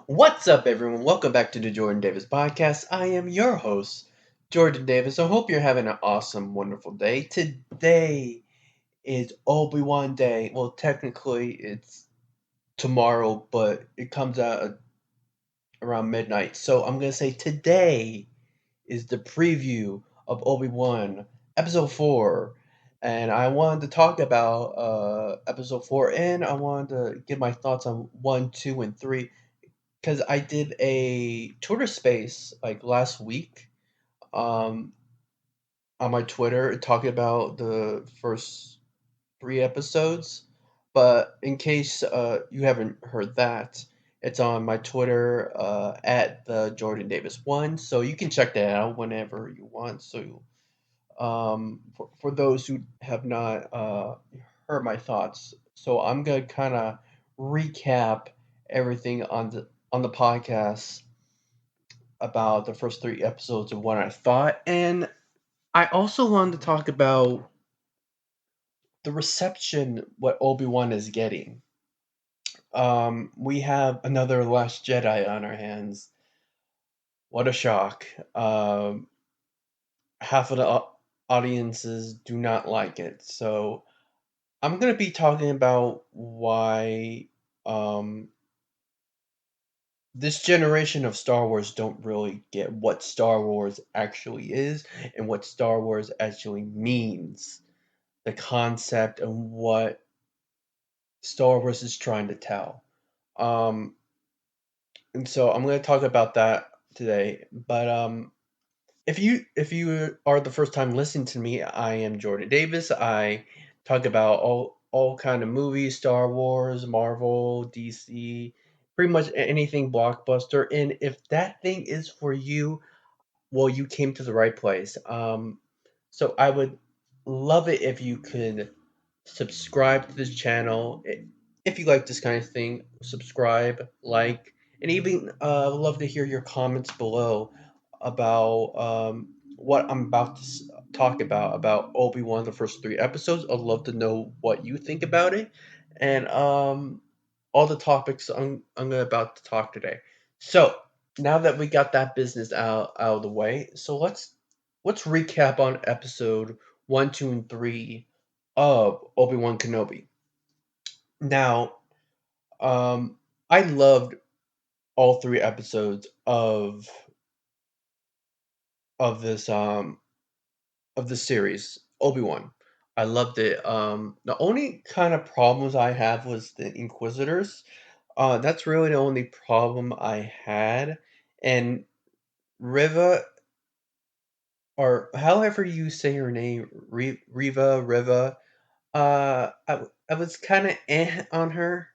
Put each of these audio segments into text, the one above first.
What's up, everyone? Welcome back to the Jordan Davis Podcast. I am your host, Jordan Davis. I hope you're having an awesome, wonderful day. Today is Obi Wan Day. Well, technically, it's tomorrow, but it comes out around midnight. So I'm going to say today is the preview of Obi Wan Episode 4. And I wanted to talk about Episode 4, and I wanted to give my thoughts on 1, 2, and 3 because I did a Twitter space like last week um, on my Twitter talking about the first three episodes. But in case you haven't heard that, it's on my Twitter at the Jordan Davis one, so you can check that out whenever you want. So for those who have not heard my thoughts, so I'm gonna kind of recap everything on the podcast about the first three episodes of what I thought, and I also wanted to talk about the reception what Obi Wan is getting. We have another Last Jedi on our hands. What a shock! Half of the audiences do not like it, so I'm gonna be talking about why um, this generation of Star Wars don't really get what Star Wars actually is and what Star Wars actually means, the concept and what Star Wars is trying to tell. Um, and so I'm going to talk about that today. But if you are the first time listening to me, I am Jordan Davis. I talk about all kind of movies, Star Wars, Marvel, DC, pretty much anything blockbuster. And if that thing is for you, well, you came to the right place. So I would love it if you could subscribe to this channel. If you like this kind of thing, subscribe, like, and even love to hear your comments below about what I'm about to talk about Obi Wan, the first three episodes. I'd love to know what you think about it, and all the topics I'm about to talk today. So now that we got that business out of the way, so let's recap on episode 1, 2, and 3 of Obi Wan Kenobi. Now, I loved all three episodes of this of the series Obi Wan. I loved it. The only kind of problems I have was the Inquisitors. That's really the only problem I had, and Riva, or however you say her name, Riva. I was kind of on her,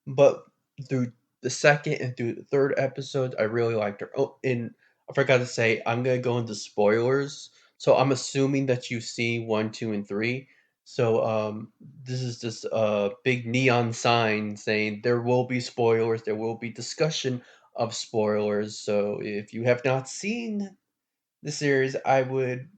but through the second and through the third episode, I really liked her. Oh, and I forgot to say, I'm gonna go into spoilers, so I'm assuming that you've seen 1, 2, and 3. So this is just a big neon sign saying there will be spoilers, there will be discussion of spoilers. So if you have not seen the series, I would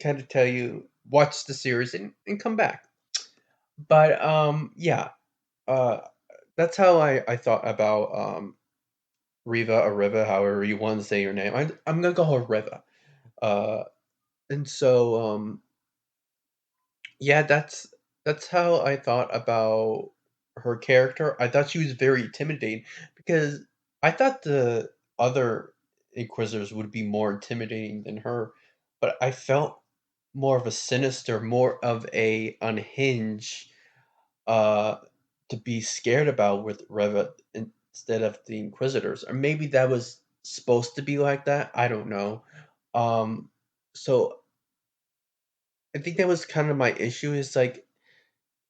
kind of tell you watch the series and come back. But yeah, uh, that's how I thought about Riva or Riva, however you want to say your name. I'm gonna call her Riva. Uh, and so yeah, that's how I thought about her character. I thought she was very intimidating because I thought the other Inquisitors would be more intimidating than her, but I felt more of a sinister, more of a unhinged uh, to be scared about with Reva instead of the Inquisitors. Or maybe that was supposed to be like that. I don't know. Um, so I think that was kind of my issue. Is like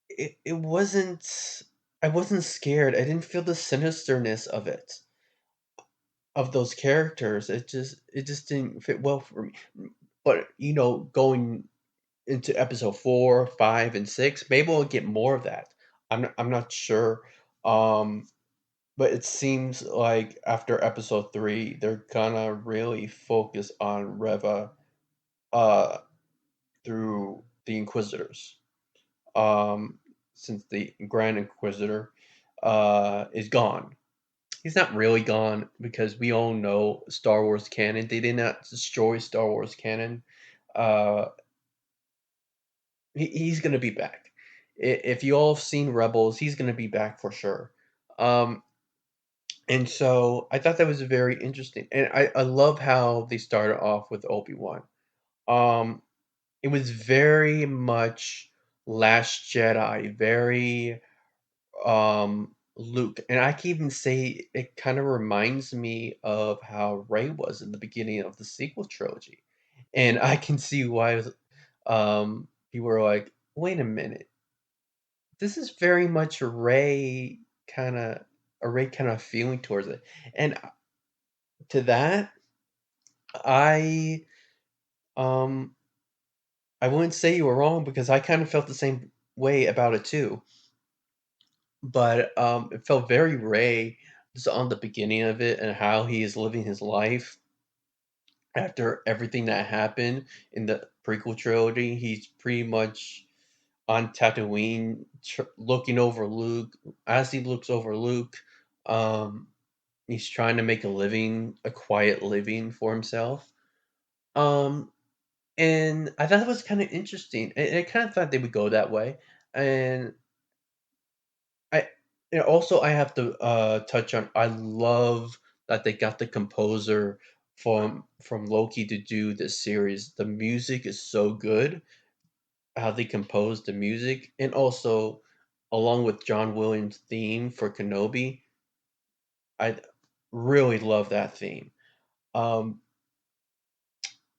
it wasn't. I wasn't scared. I didn't feel the sinisterness of it, of those characters. It just didn't fit well for me. But going into episode 4, 5, and 6, maybe we'll get more of that. I'm not sure. Um, But it seems like after episode 3, they're gonna really focus on Reva uh, through the Inquisitors. Um, since the Grand Inquisitor is gone. he's not really gone because we all know Star Wars canon. They did not destroy Star Wars canon. Uh, he's gonna be back. If you all have seen Rebels, he's gonna be back for sure. Um, and so I thought that was very interesting, and I love how they started off with Obi Wan. Um, it was very much Last Jedi, very Luke, and I can even say it kind of reminds me of how Rey was in the beginning of the sequel trilogy, and I can see why people were like, "Wait a minute, this is very much a Rey kind of feeling towards it," and to that, I um I wouldn't say you were wrong because I kind of felt the same way about it too. But it felt very Ray just on the beginning of it and how he is living his life after everything that happened in the prequel trilogy. He's pretty much on Tatooine, looking over Luke. As he looks over Luke, um, he's trying to make a living, a quiet living for himself. Um, and I thought that was kind of interesting. I kind of thought they would go that way, and I and also I have to touch on I love that they got the composer from Loki to do this series. The music is so good, how they composed the music, and also along with John Williams' theme for Kenobi, I really love that theme. Um,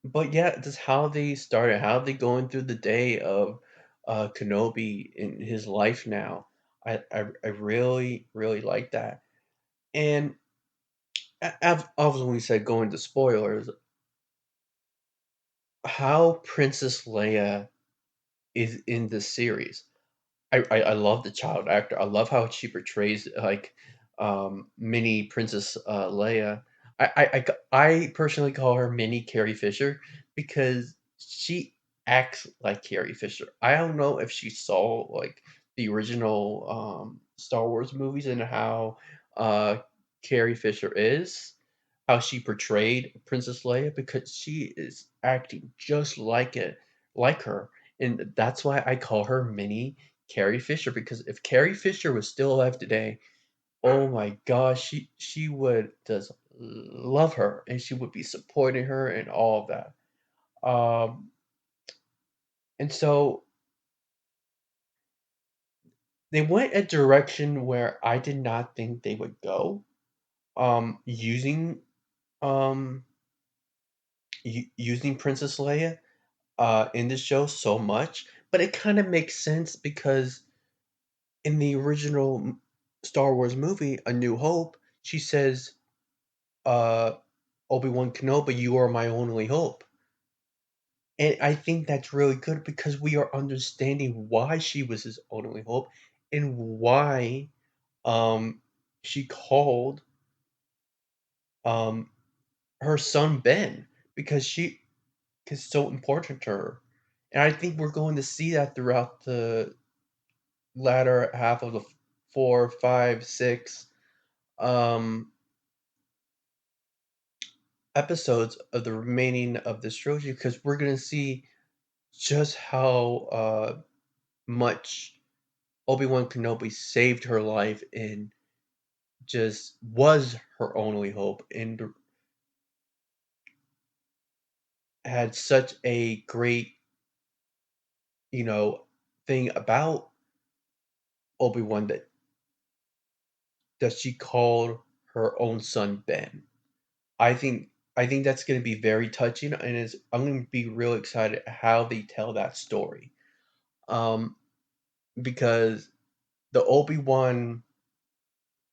but yeah, just how they started, how they going through the day of Kenobi in his life now. I really like that. And obviously, when we said going to spoilers, how Princess Leia is in this series. I love the child actor. I love how she portrays like mini Princess Leia. I personally call her mini Carrie Fisher because she acts like Carrie Fisher. I don't know if she saw like the original Star Wars movies and how uh, Carrie Fisher is, how she portrayed Princess Leia because she is acting just like her, and that's why I call her mini Carrie Fisher because if Carrie Fisher was still alive today, oh my gosh, she would just love her and she would be supporting her and all of that. Um, and so they went a direction where I did not think they would go. Using um using Princess Leia in the show so much, but it kind of makes sense because in the original Star Wars movie, A New Hope, she says, uh, Obi Wan Kenobi, you are my only hope. And I think that's really good because we are understanding why she was his only hope and why um, she called um, her son Ben because she is so important to her. And I think we're going to see that throughout the latter half of the four, five, six um, episodes of the remaining of this trilogy because we're going to see just how much Obi Wan Kenobi saved her life and just was her only hope and had such a great, you know, thing about Obi Wan that she called her own son Ben. I think that's going to be very touching, and I'm going to be real excited how they tell that story. Um, because the Obi Wan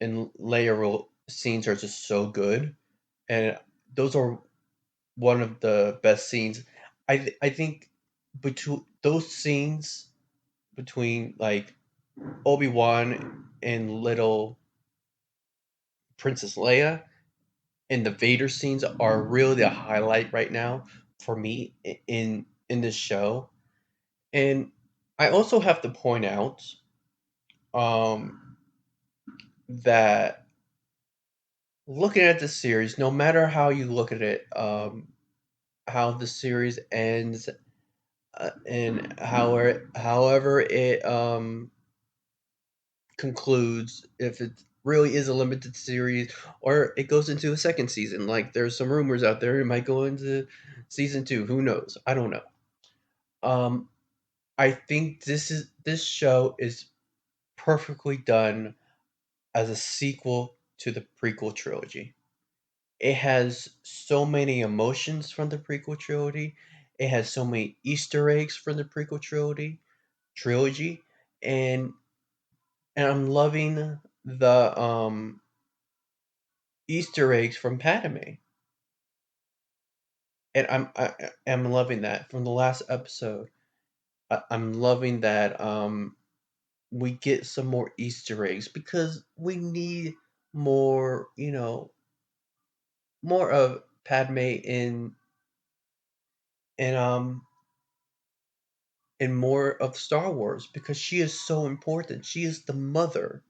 and Leia scenes are just so good, and those are one of the best scenes. I think between those scenes between like Obi Wan and little Princess Leia and the Vader scenes are really the highlight right now for me in this show. And I also have to point out um, that looking at the series, no matter how you look at it, how the series ends, and however it concludes, if it really is a limited series or it goes into a second season. Like there's some rumors out there it might go into season 2. Who knows? I don't know. Um, I think this show is perfectly done as a sequel to the prequel trilogy. It has so many emotions from the prequel trilogy. It has so many Easter eggs from the prequel trilogy, and I'm loving the Easter eggs from Padme, and I'm loving that from the last episode. I'm loving that we get some more Easter eggs because we need more, more of Padme in in more of Star Wars because she is so important. She is the mother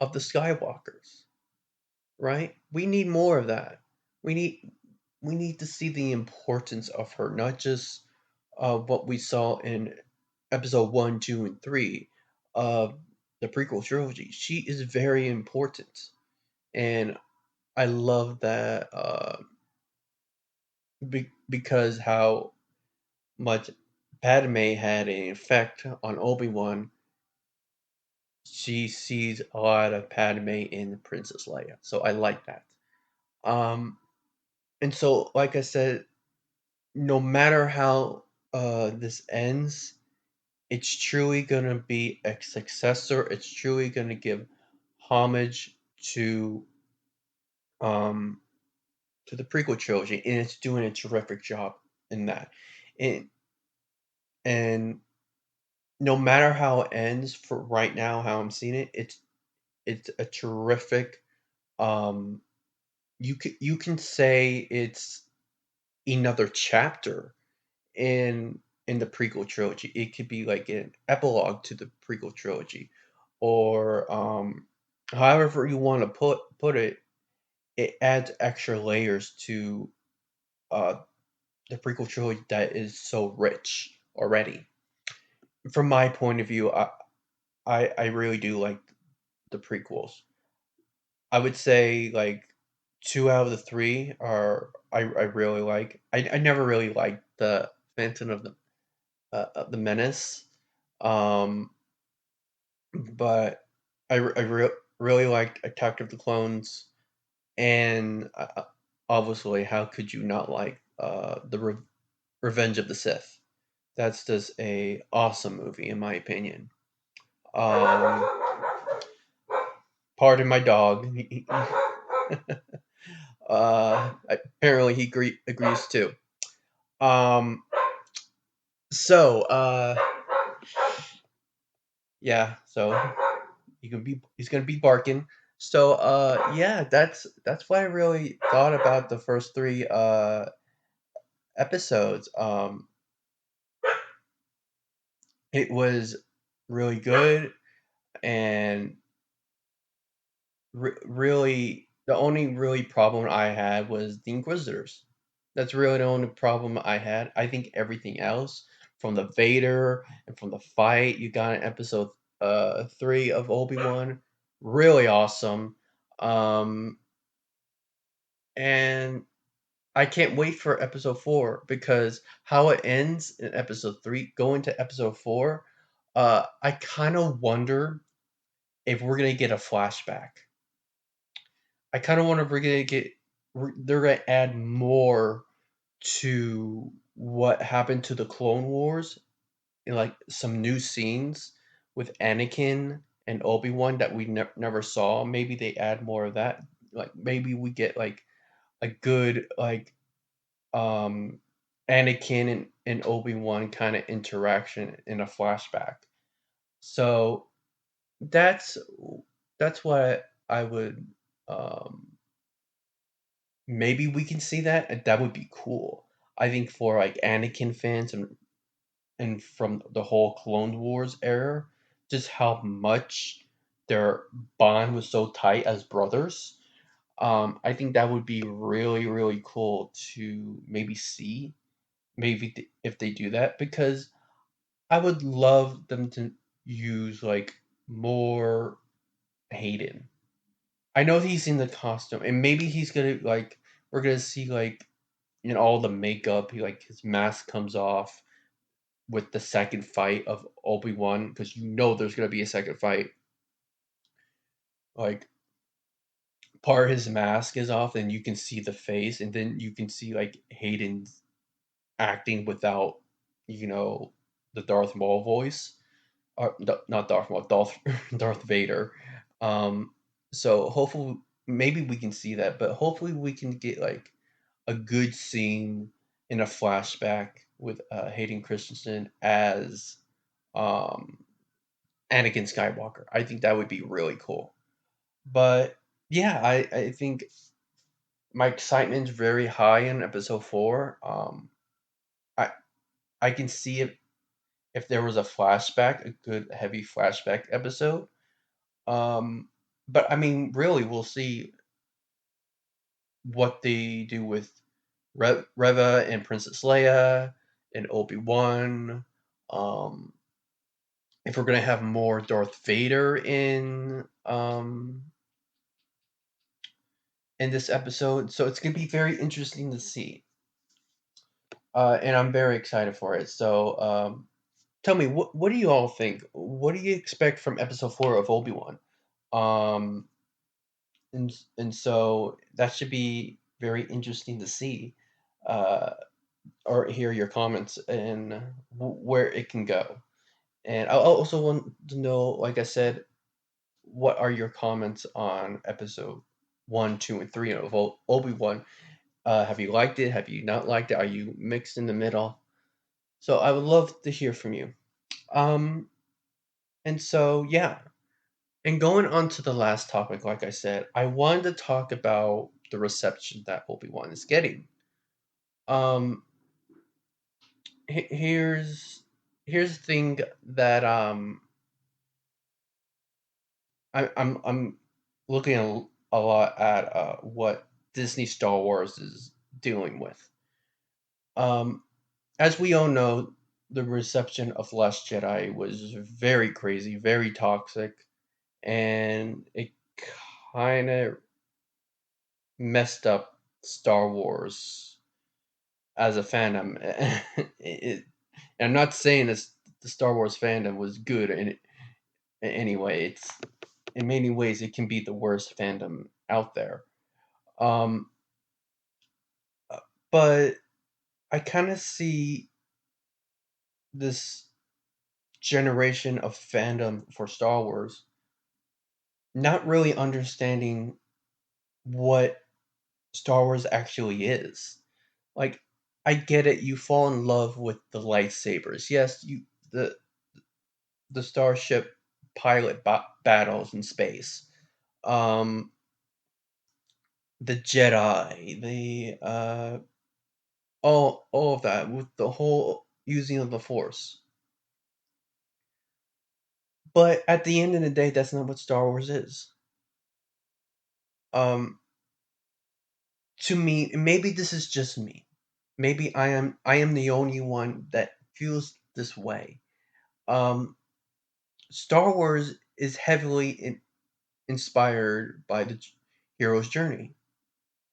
of the Skywalkers, right? We need more of that. We need we need to see the importance of her, not just what we saw in episode 1, 2, and 3 of the prequel trilogy. She is very important, and I love that because how much Padme had an effect on Obi Wan. She sees a lot of Padme in Princess Leia, so I like that. Um, and so, like I said, no matter how this ends, it's truly gonna be a successor. It's truly gonna give homage um to the prequel trilogy, and it's doing a terrific job in that. And and no matter how it ends for right now, how I'm seeing it, it's a terrific. Um, you can say it's another chapter in in the prequel trilogy. It could be like an epilogue to the prequel trilogy, or however you want to put it. It adds extra layers to uh, the prequel trilogy that is so rich already. From my point of view, I really do like the prequels. I would say like two out of the three are I really like. I never really liked the Phantom of the Menace, um, but really liked Attack of the Clones, and obviously, how could you not like Revenge of the Sith? That's just a awesome movie in my opinion. Um, pardon my dog. Apparently he agrees too. Um, so yeah, so he's gonna be barking. So yeah, that's what I really thought about the first three episodes. It was really good, and really the only really problem I had was the Inquisitors. That's really the only problem I had. I think everything else, from the Vader and from the fight you got in episode 3 of Obi-Wan, really awesome. Um and I can't wait for episode 4 because how it ends in episode 3 going to episode 4, I kind of wonder if we're going to get a flashback. I kind of wonder if they're going to add more to what happened to the Clone Wars, in like some new scenes with Anakin and Obi-Wan that we never saw. Maybe they add more of that. Like maybe we get like a good like um Anakin and Obi-Wan kind of interaction in a flashback. So that's that's what I would um maybe we can see that, and that would be cool. I think for like Anakin fans and from the whole Clone Wars era, just how much their bond was so tight as brothers. I think that would be really, really cool to maybe see, if they do that, because I would love them to use like more Hayden. I know he's in the costume, and maybe he's gonna like we're gonna see like in all the makeup, he like his mask comes off with the second fight of Obi Wan, because there's gonna be a second fight. Like part of his mask is off, and you can see the face, and then you can see like Hayden's acting without, you know, the Darth Maul voice, or not Darth Maul, Darth Vader. Um, so hopefully, maybe we can see that, but hopefully we can get like a good scene in a flashback with Hayden Christensen as um, Anakin Skywalker. I think that would be really cool. But yeah, I think my excitement's very high in episode four. I I can see it if there was a flashback, a good heavy flashback episode. Um, but I mean, really, we'll see what they do with Reva and Princess Leia and Obi Wan. Um, if we're gonna have more Darth Vader in this episode, so it's gonna be very interesting to see. And I'm very excited for it. So, tell me, what do you all think? What do you expect from episode four of Obi Wan? Um, and so that should be very interesting to see, uh, or hear your comments and where it can go. And I also want to know, like I said, what are your comments on episode one, two, and three of Obi Wan? Have you liked it? Have you not liked it? Are you mixed in the middle? So I would love to hear from you. Um, and so yeah, and going on to the last topic, like I said, I wanted to talk about the reception that Obi Wan is getting. Um, here's the thing that I'm looking a lot at what Disney Star Wars is dealing with. Um, as we all know, the reception of Last Jedi was very crazy, very toxic, and it kind of messed up Star Wars as a fandom. I'm not saying this, the Star Wars fandom was good in any way. It's in many ways it can be the worst fandom out there. Um, but I kind of see this generation of fandom for Star Wars not really understanding what Star Wars actually is. Like, I get it, you fall in love with the lightsabers. Yes, the the starship pilot battles in space. Um, the Jedi, the all of that with the whole using of the Force. But at the end of the day, that's not what Star Wars is. Um, to me, maybe this is just me. Maybe I am the only one that feels this way. Um, Star Wars is heavily inspired by the hero's journey.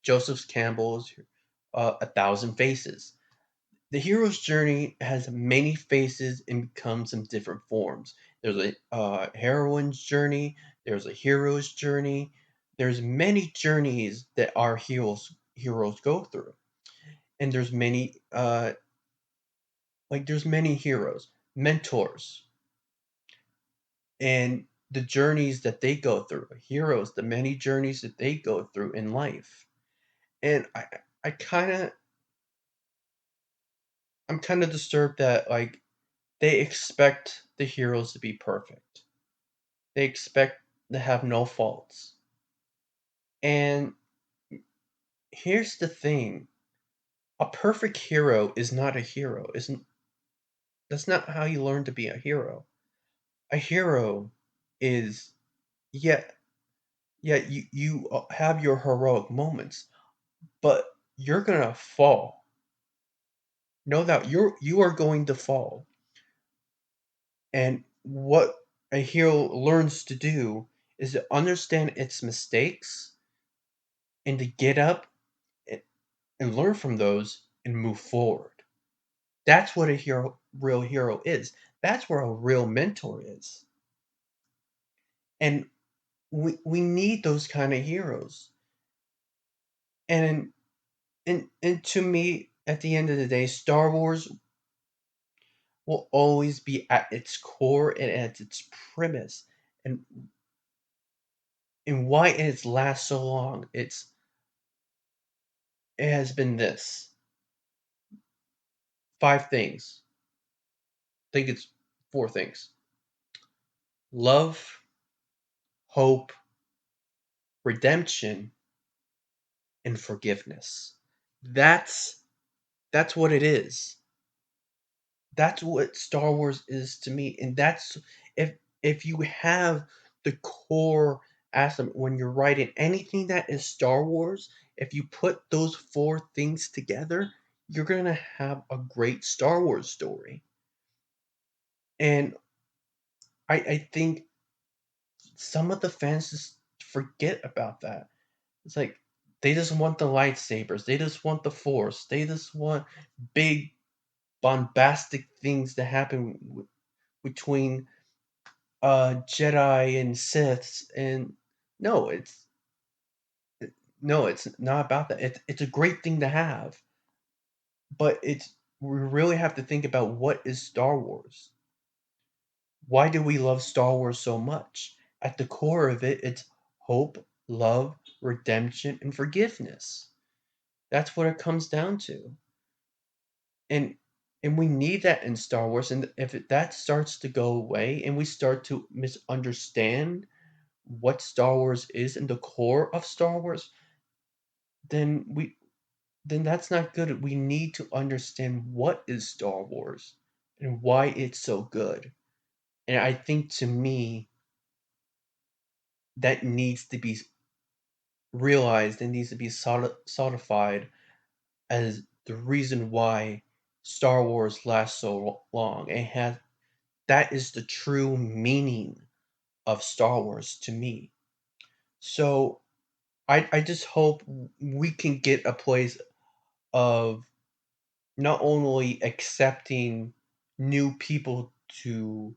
Joseph Campbell's A Thousand Faces. The hero's journey has many faces and becomes in different forms. There's a heroine's journey. There's a hero's journey. There's many journeys that our heroes go through, and there's many there's many heroes, mentors, and the journeys that they go through. Heroes, the many journeys that they go through in life, and I kind of I'm kind of disturbed that like they expect the heroes to be perfect. They expect to have no faults. And here's the thing. A perfect hero is not a hero. Isn't That's not how you learn to be a hero. A hero is yeah, Yeah, you have your heroic moments, but you're gonna fall. Know that you are going to fall. And what a hero learns to do is to understand its mistakes and to get up and, and learn from those and move forward. That's what a real hero is. That's where a real mentor is. And we need those kind of heroes. And and to me, at the end of the day, Star Wars will always be at its core and at its premise. And why it's last so long. It has been this. 5 things. I think it's 4 things. Love, hope, redemption, and forgiveness. That's that's what it is. That's what Star Wars is to me. And that's if you have the core aspect when you're writing anything that is Star Wars, if you put those 4 things together, you're gonna have a great Star Wars story. And I think some of the fans just forget about that. It's like they just want the lightsabers, they just want the force, they just want big bombastic things to happen between Jedi and Siths, and no, no, it's not about that. It's a great thing to have, but it's we really have to think about what is Star Wars. Why do we love Star Wars so much? At the core of it, it's hope, love, redemption, and forgiveness. That's what it comes down to. And we need that in Star Wars. And if that starts to go away and we start to misunderstand what Star Wars is and the core of Star Wars, then that's not good. We need to understand what is Star Wars and why it's so good. And I think to me that needs to be realized and needs to be solidified as the reason why Star Wars lasts so long. It has that is the true meaning of Star Wars to me. So I just hope we can get a place of not only accepting new people to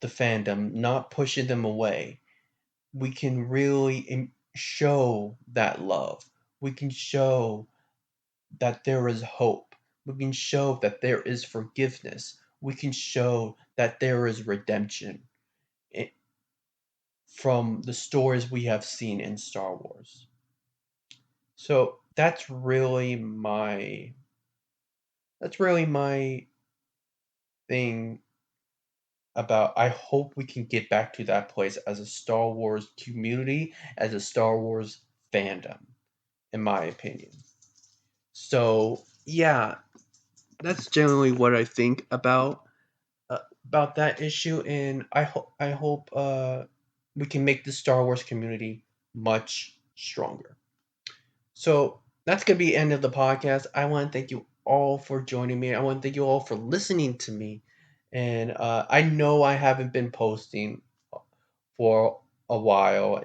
the fandom, not pushing them away. We can really show that love. We can show that there is hope. We can show that there is forgiveness. We can show that there is redemption from the stories we have seen in Star Wars. So that's really my thing about I hope we can get back to that place as a Star Wars community, as a Star Wars fandom, in my opinion. So, yeah, that's generally what I think about that issue, and I hope we can make the Star Wars community much stronger. So that's gonna be the end of the podcast. I want to thank you all for joining me. I want to thank you all for listening to me. And I know I haven't been posting for a while,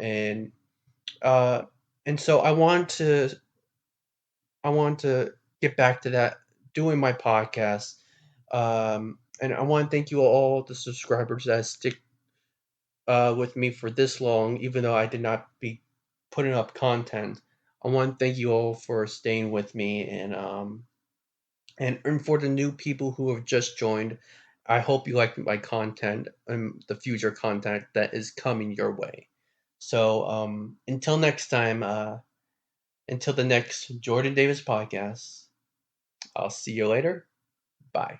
uh, and so I want to get back to that, doing my podcast. And I want to thank you all the subscribers that stick with me for this long, even though I did not be putting up content. I want to thank you all for staying with me, and for the new people who have just joined. I hope you like my content and the future content that is coming your way. So until next time, until the next Jordan Davis podcast, I'll see you later. Bye.